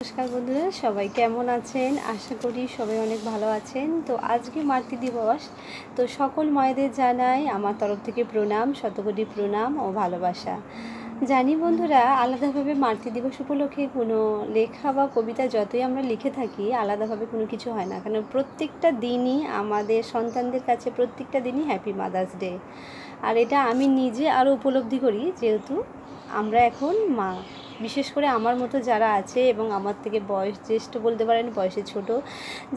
নমস্কার বন্ধুরা, সবাই কেমন আছেন? আশা করি সবাই অনেক ভালো আছেন। তো আজকে মাতৃ দিবস, তো সকল মায়েদের জানাই আমার তরফ থেকে প্রণাম, শতকোটি প্রণাম ও ভালোবাসা। জানি বন্ধুরা, আলাদাভাবে মাতৃ দিবস উপলক্ষে কোনো লেখা বা কবিতা যতই আমরা লিখে থাকি, আলাদাভাবে কোনো কিছু হয় না, কারণ প্রত্যেকটা দিনই আমাদের সন্তানদের কাছে প্রত্যেকটা দিনই হ্যাপি মাদার্স ডে। আর এটা আমি নিজে আরও উপলব্ধি করি, যেহেতু আমরা এখন মা। বিশেষ করে আমার মতো যারা আছে এবং আমার থেকে বয়স জ্যেষ্ঠ বলতে পারেন, বয়সে ছোট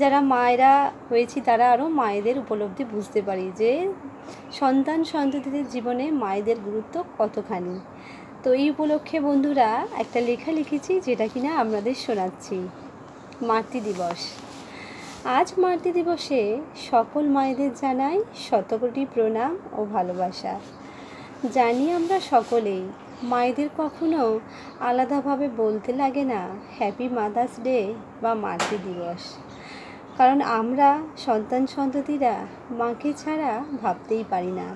যারা মায়েরা হয়েছি, তারা আরও মায়েদের উপলব্ধি বুঝতে পারি যে সন্তান সন্ততিদের জীবনে মায়েদের গুরুত্ব কতখানি। তো এই উপলক্ষে বন্ধুরা একটা লেখা লিখেছি, যেটা কিনা আপনাদের শোনাচ্ছি। মাতৃ দিবস। আজ মাতৃ দিবসে সকল মায়েদের জানাই শতকোটি প্রণাম ও ভালোবাসা। জানি আমরা সকলেই মায়েদের কখনো আলাদাভাবে বলতে লাগে না হ্যাপি মাদার্স ডে বা মাতৃ দিবস, কারণ আমরা সন্তান সন্ততিরা মাকে ছাড়া ভাবতেই পারি না।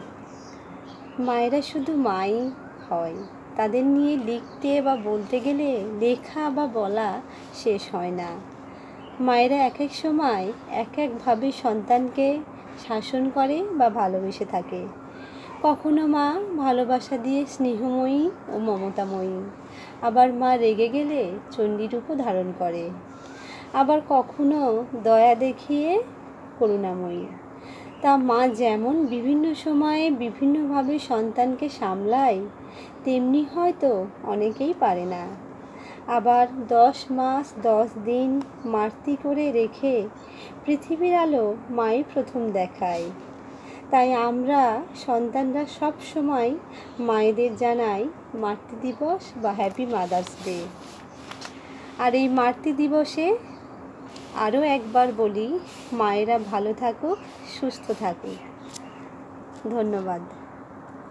মায়েরা শুধু মাই হয়, তাদের নিয়ে লিখতে বা বলতে গেলে লেখা বা বলা শেষ হয় না। মায়েরা এক এক সময় এক একভাবে সন্তানকে শাসন করে বা ভালোবেসে থাকে। কখনো মা ভালোবাসা দিয়ে স্নেহময়ী ও মমতাময়ী, আবার মা রেগে গেলে চণ্ডীরূপও ধারণ করে, আবার কখনো দয়া দেখিয়ে করুণাময়ী। তা মা যেমন বিভিন্ন সময়ে বিভিন্নভাবে সন্তানকে সামলায়, তেমনি হয়তো অনেকেই পারে না। আবার 10 মাস 10 দিন মাতৃ করে রেখে পৃথিবীর আলো মাই প্রথম দেখায়। তাই আমরা সন্তানরা সব সময় মায়েদের জানাই মাতৃ দিবস বা হ্যাপি মাদার্স ডে। আর এই মাতৃ দিবসে আরও একবার বলি, মায়েরা ভালো থাকুক, সুস্থ থাকুক। ধন্যবাদ।